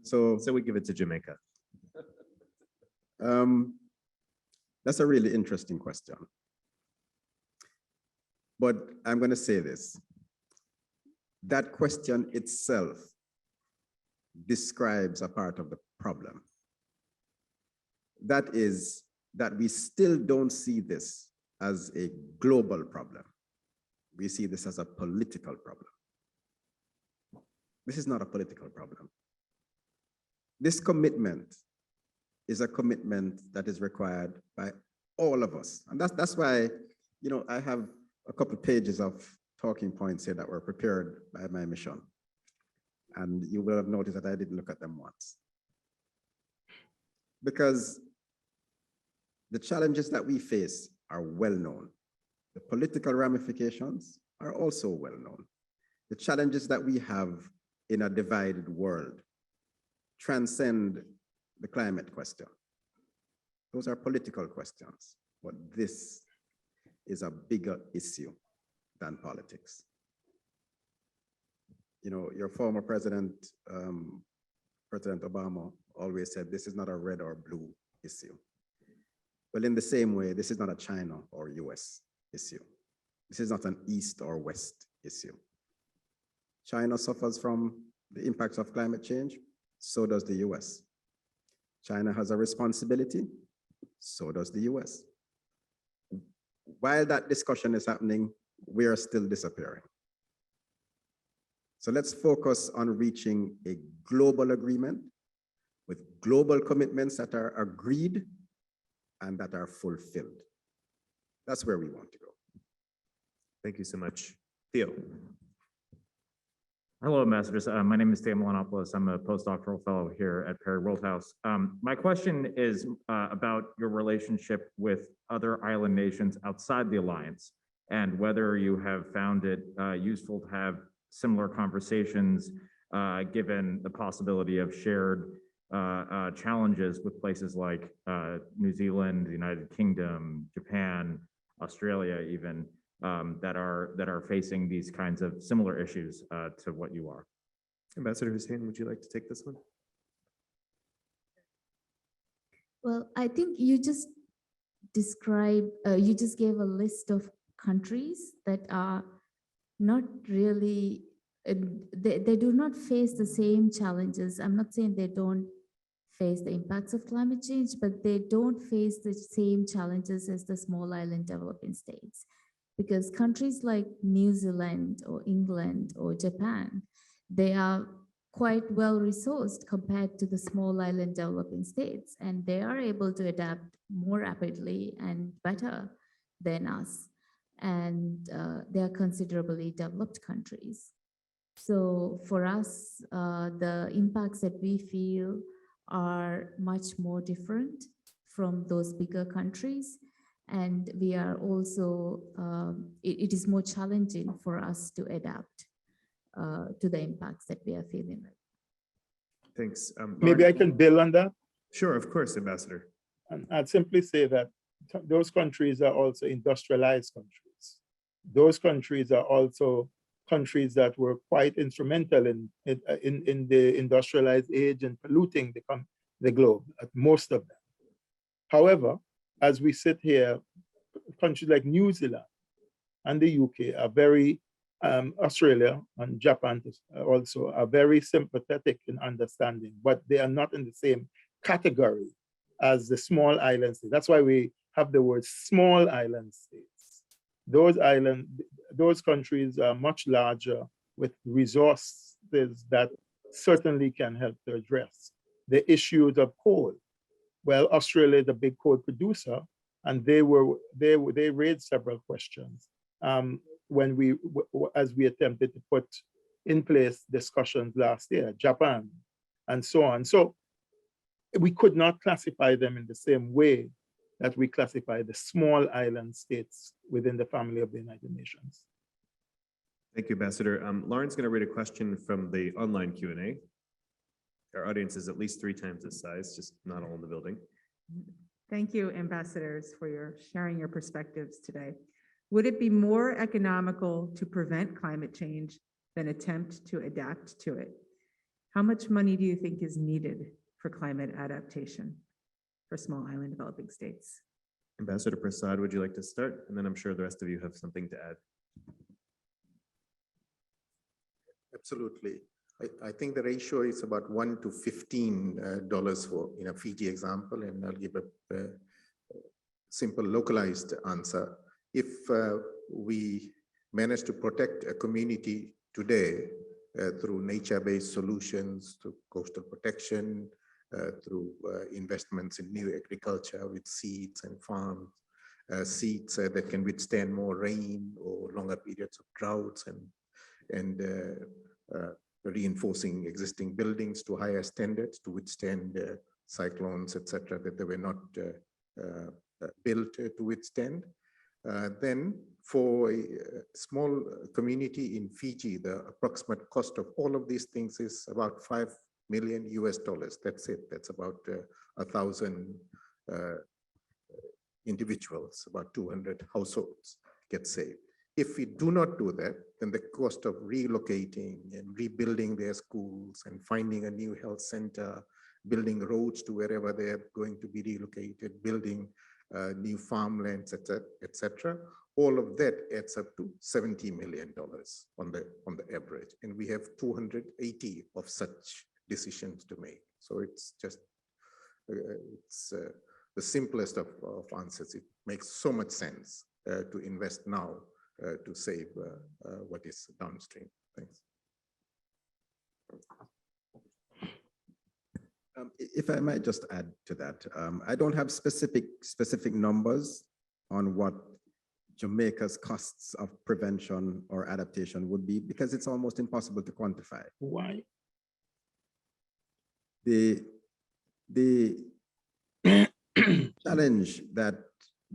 So we give it to Jamaica. That's a really interesting question. But I'm going to say this. That question itself describes a part of the problem. That is that we still don't see this as a global problem. We see this as a political problem. This is not a political problem. This commitment is a commitment that is required by all of us. And that's why, I have a couple of pages of talking points here that were prepared by my mission. And you will have noticed that I didn't look at them once. Because the challenges that we face are well known. The political ramifications are also well known. The challenges that we have in a divided world transcend the climate question. Those are political questions, but this is a bigger issue than politics. Your former president, President Obama, always said this is not a red or blue issue. Well, in the same way, this is not a China or US issue. This is not an East or West issue. China suffers from the impacts of climate change, so does the US. China has a responsibility, so does the US. While that discussion is happening, we are still disappearing. So let's focus on reaching a global agreement with global commitments that are agreed and that are fulfilled. That's where we want to go. Thank you so much. Theo. Hello, ambassadors. My name is Theo Melanopoulos. I'm a postdoctoral fellow here at Perry Worldhouse. My question is about your relationship with other island nations outside the alliance and whether you have found it useful to have similar conversations given the possibility of shared challenges with places like New Zealand, the United Kingdom, Japan, Australia even, that are facing these kinds of similar issues to what you are. Ambassador Hussein, would you like to take this one? Well, I think you just gave a list of countries that are not really, they do not face the same challenges. I'm not saying they don't face the impacts of climate change, but they don't face the same challenges as the small island developing states. Because countries like New Zealand or England or Japan, they are quite well resourced compared to the small island developing states, and they are able to adapt more rapidly and better than us. And they are considerably developed countries. So for us, the impacts that we feel are much more different from those bigger countries. And we are also, it is more challenging for us to adapt to the impacts that we are feeling. Thanks. Maybe I can build on that. Sure, of course, Ambassador. And I'd simply say that those countries are also industrialized countries. Those countries are also countries that were quite instrumental in the industrialized age and polluting the globe, most of them. However, as we sit here, countries like New Zealand and the UK are very, Australia and Japan also are very sympathetic in understanding, but they are not in the same category as the small island states. That's why we have the word small island states. Those countries are much larger with resources that certainly can help to address the issues of coal. Well, Australia is a big coal producer, and they raised several questions as we attempted to put in place discussions last year, Japan, and so on. So we could not classify them in the same way that we classify the small island states within the family of the United Nations. Thank you, Ambassador. Lauren's going to read a question from the online Q&A. Our audience is at least 3 times this size, just not all in the building. Thank you, ambassadors, for sharing your perspectives today. Would it be more economical to prevent climate change than attempt to adapt to it? How much money do you think is needed for climate adaptation for small island developing states? Ambassador Prasad, would you like to start? And then I'm sure the rest of you have something to add. Absolutely. I think the ratio is about $1 to $15 for Fiji example, and I'll give a simple localized answer. If we manage to protect a community today through nature-based solutions, through coastal protection, through investments in new agriculture with seeds and farms, seeds that can withstand more rain or longer periods of droughts, and reinforcing existing buildings to higher standards to withstand cyclones, etc., that they were not built to withstand. Then for a small community in Fiji, the approximate cost of all of these things is about $5 million US. That's it. That's about 1,000 individuals, about 200 households get saved. If we do not do that, then the cost of relocating and rebuilding their schools and finding a new health center, building roads to wherever they are going to be relocated, building new farmlands, etc., all of that adds up to $70 million on the average. And we have 280 of such decisions to make. So it's just, the simplest of answers. It makes so much sense to invest now to save what is downstream. Thanks. If I might just add to that, I don't have specific numbers on what Jamaica's costs of prevention or adaptation would be, because it's almost impossible to quantify. Why? The challenge that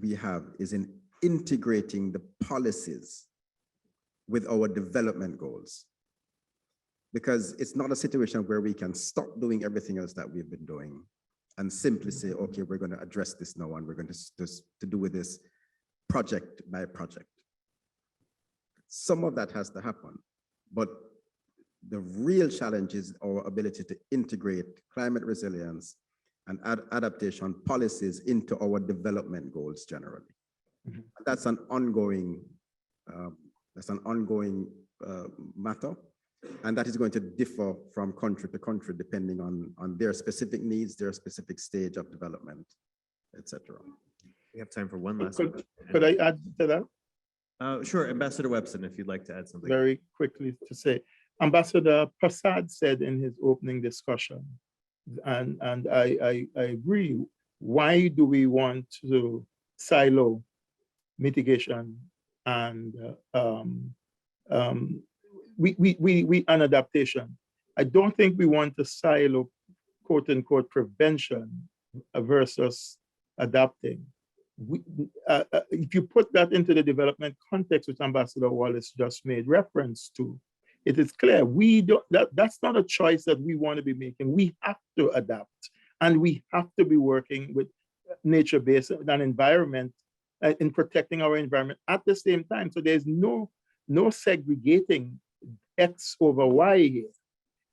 we have is in integrating the policies with our development goals. Because it's not a situation where we can stop doing everything else that we've been doing and simply say, okay, we're going to address this now and we're going to do with this project by project. Some of that has to happen, but the real challenge is our ability to integrate climate resilience and adaptation policies into our development goals generally. Mm-hmm. That's an ongoing matter. And that is going to differ from country to country, depending on their specific needs, their specific stage of development, etc. We have time for one last. Could I add to that? Sure, Ambassador Webson, if you'd like to add something. Very quickly to say, Ambassador Prasad said in his opening discussion, and I agree, why do we want to silo mitigation and and adaptation? I don't think we want to silo quote unquote prevention versus adapting. If you put that into the development context, which Ambassador Wallace just made reference to, it is clear that's not a choice that we want to be making. We have to adapt, and we have to be working with nature-based and environment in protecting our environment at the same time. So there's no segregating X over Y here.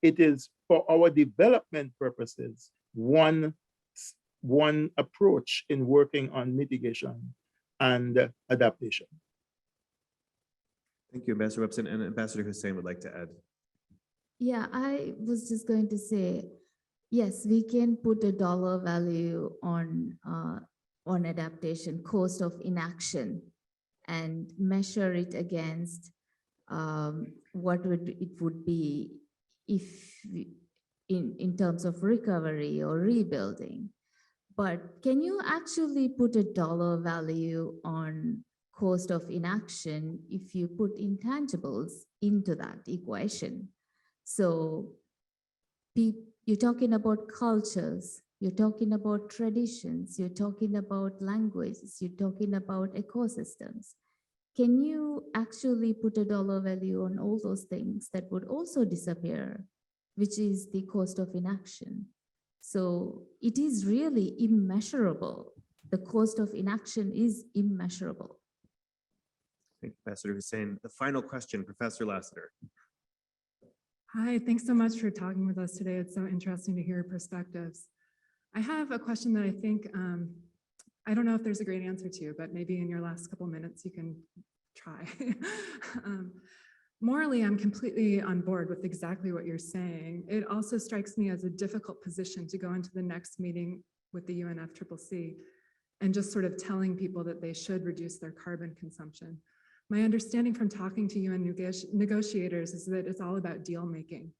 It is for our development purposes, one approach in working on mitigation and adaptation. Thank you, Ambassador Webson, and Ambassador Hussain would like to add. Yeah, I was just going to say, yes, we can put a dollar value on adaptation, cost of inaction, and measure it against what it would be if in terms of recovery or rebuilding. But can you actually put a dollar value on cost of inaction if you put intangibles into that equation? So you're talking about cultures, you're talking about traditions, you're talking about languages, you're talking about ecosystems. Can you actually put a dollar value on all those things that would also disappear, which is the cost of inaction? So it is really immeasurable. The cost of inaction is immeasurable. Thank you, Ambassador Hussain. The final question, Professor Lassiter. Hi, thanks so much for talking with us today. It's so interesting to hear your perspectives. I have a question that I think, I don't know if there's a great answer to, but maybe in your last couple minutes you can try. Morally, I'm completely on board with exactly what you're saying. It also strikes me as a difficult position to go into the next meeting with the UNFCCC and just sort of telling people that they should reduce their carbon consumption. My understanding from talking to UN negotiators is that it's all about deal making.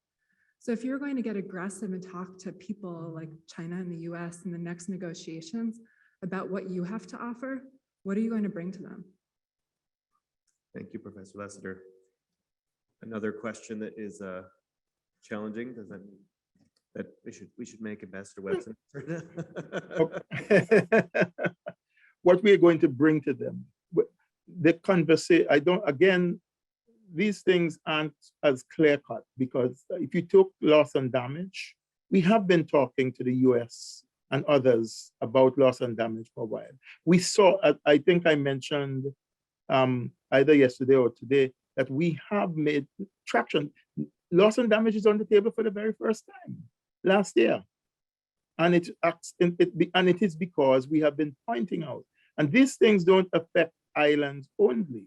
So if you're going to get aggressive and talk to people like China and the US in the next negotiations about what you have to offer, what are you going to bring to them? Thank you, Professor Lessiter. Another question that is challenging, does that mean that we should make Ambassador Webson? What we're going to bring to them. The conversation, again, these things aren't as clear cut because if you took loss and damage, we have been talking to the US and others about loss and damage for a while. We saw, I think I mentioned either yesterday or today, that we have made traction. Loss and damage is on the table for the very first time last year. And it is because we have been pointing out, and these things don't affect islands only.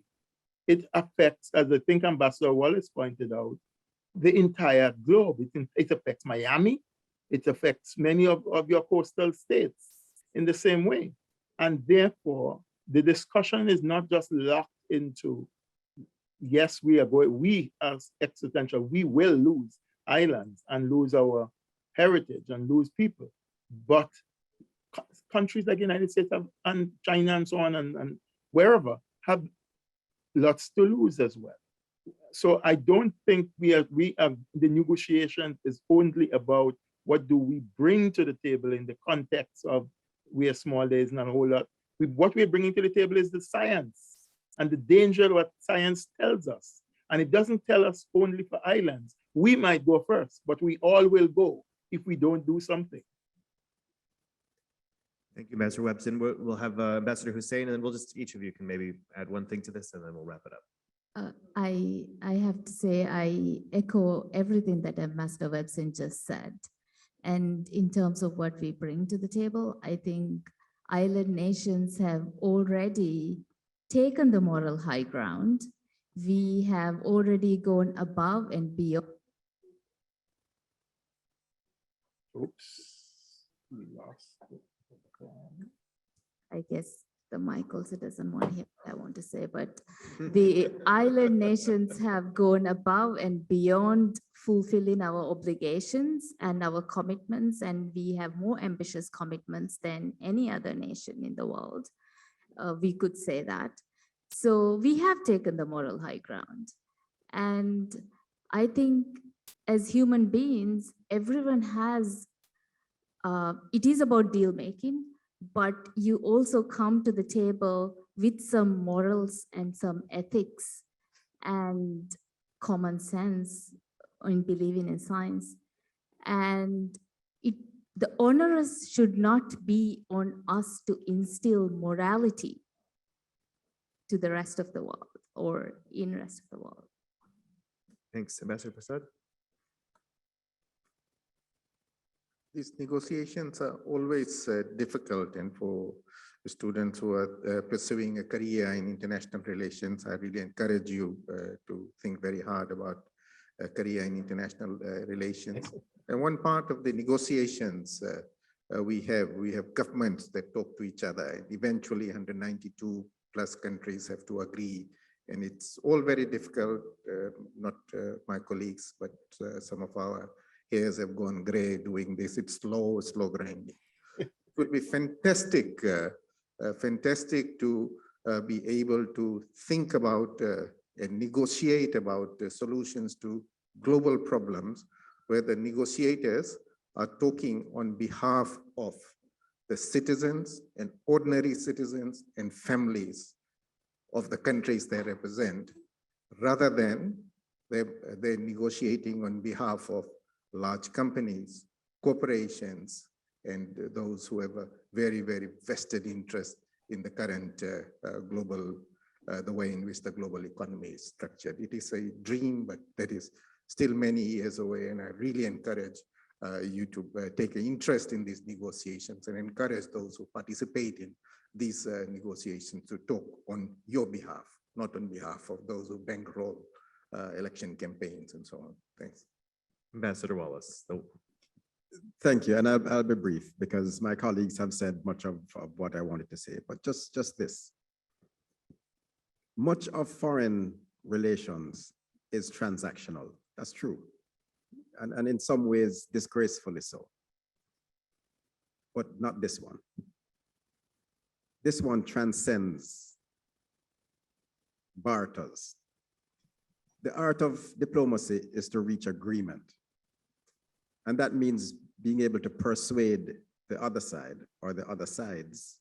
It affects, as I think Ambassador Wallace pointed out, the entire globe. It affects Miami. It affects many of your coastal states in the same way. And therefore, the discussion is not just locked into, yes, we as existential, we will lose islands and lose our heritage and lose people. But countries like the United States and China and so on and wherever have lots to lose as well. So I don't think the negotiation is only about what do we bring to the table in the context of we are small, there isn't a whole lot. What we're bringing to the table is the science and the danger of what science tells us. And it doesn't tell us only for islands. We might go first, but we all will go if we don't do something. Thank you, Ambassador Webson. We'll have Ambassador Hussein, and then each of you can maybe add one thing to this, and then we'll wrap it up. I have to say, I echo everything that Ambassador Webson just said. And in terms of what we bring to the table, I think island nations have already taken the moral high ground. We have already gone above and beyond. Oops, we lost it. I guess the mic also doesn't want to hear what I want to say, but the island nations have gone above and beyond fulfilling our obligations and our commitments, and we have more ambitious commitments than any other nation in the world. We could say that. So we have taken the moral high ground. And I think as human beings, everyone has, it is about deal making, but you also come to the table with some morals and some ethics and common sense in believing in science. And the onus should not be on us to instill morality to the rest of the world or in the rest of the world. Thanks, Ambassador Prasad. These negotiations are always difficult, and for students who are pursuing a career in international relations, I really encourage you to think very hard about a career in international relations. And one part of the negotiations we have governments that talk to each other. Eventually, 192 plus countries have to agree, and it's all very difficult. Not my colleagues, but some of our hairs have gone gray doing this. It's slow grinding. It would be fantastic, fantastic to be able to think about and negotiate about solutions to global problems where the negotiators are talking on behalf of the citizens and ordinary citizens and families of the countries they represent, rather than they're negotiating on behalf of large companies, corporations, and those who have a very, very vested interest in the current global, the way in which the global economy is structured. It is a dream, but that is still many years away, and I really encourage you to take an interest in these negotiations and encourage those who participate in these negotiations to talk on your behalf, not on behalf of those who bankroll election campaigns and so on. Thanks. Ambassador Wallace. Thank you, and I'll be brief because my colleagues have said much of what I wanted to say, but just this. much of foreign relations is transactional. That's true. And in some ways, disgracefully so. But not this one. This one transcends barters. The art of diplomacy is to reach agreement. And that means being able to persuade the other side or the other sides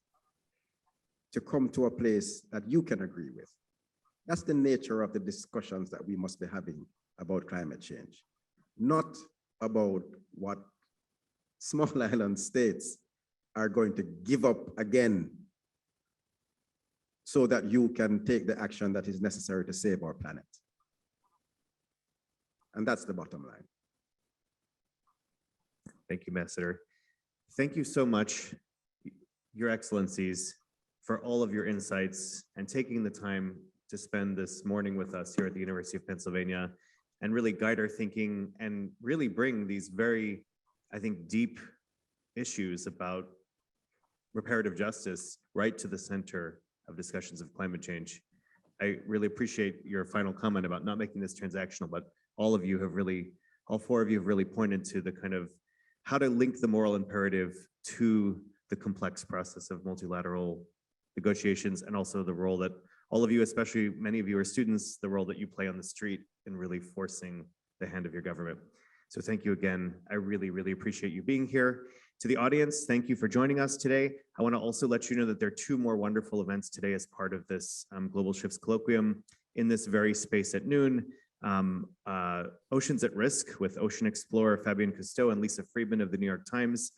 to come to a place that you can agree with. That's the nature of the discussions that we must be having about climate change, not about what small island states are going to give up again so that you can take the action that is necessary to save our planet. And that's the bottom line. Thank you, Ambassador. Thank you so much, Your Excellencies, for all of your insights and taking the time to spend this morning with us here at the University of Pennsylvania and really guide our thinking and really bring these very, I think, deep issues about reparative justice right to the center of discussions of climate change. I really appreciate your final comment about not making this transactional, but all four of you have really pointed to the kind of how to link the moral imperative to the complex process of multilateral negotiations, and also the role that all of you, especially many of you are students, the role that you play on the street in really forcing the hand of your government. So thank you again. I really, really appreciate you being here. To the audience, thank you for joining us today. I want to also let you know that there are two more wonderful events today as part of this Global Shifts Colloquium in this very space at noon. Oceans at Risk with ocean explorer Fabian Cousteau and Lisa Friedman of the New York Times.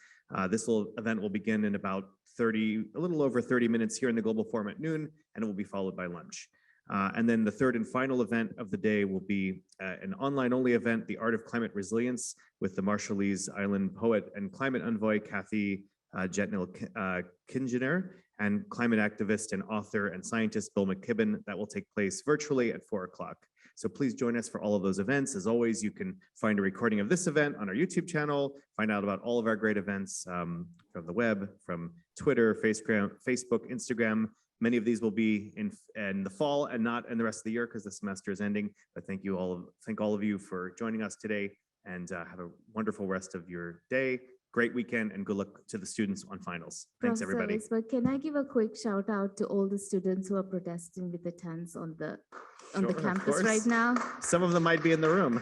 This event will begin in about a little over 30 minutes here in the Global Forum at noon, and it will be followed by lunch. And then the third and final event of the day will be an online-only event, The Art of Climate Resilience, with the Marshallese Island poet and climate envoy, Kathy Jetnil-Kingener, and climate activist and author and scientist, Bill McKibben. That will take place virtually at 4 o'clock. So please join us for all of those events. As always, you can find a recording of this event on our YouTube channel, find out about all of our great events from the web, from Twitter, Facebook, Instagram. Many of these will be in the fall and not in the rest of the year because the semester is ending. But thank all of you for joining us today, and have a wonderful rest of your day. Great weekend, and good luck to the students on finals. Thanks, everybody. But can I give a quick shout out to all the students who are protesting with the tents on the Sure, of campus course. right now? Some of them might be in the room.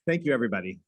Thank you, everybody.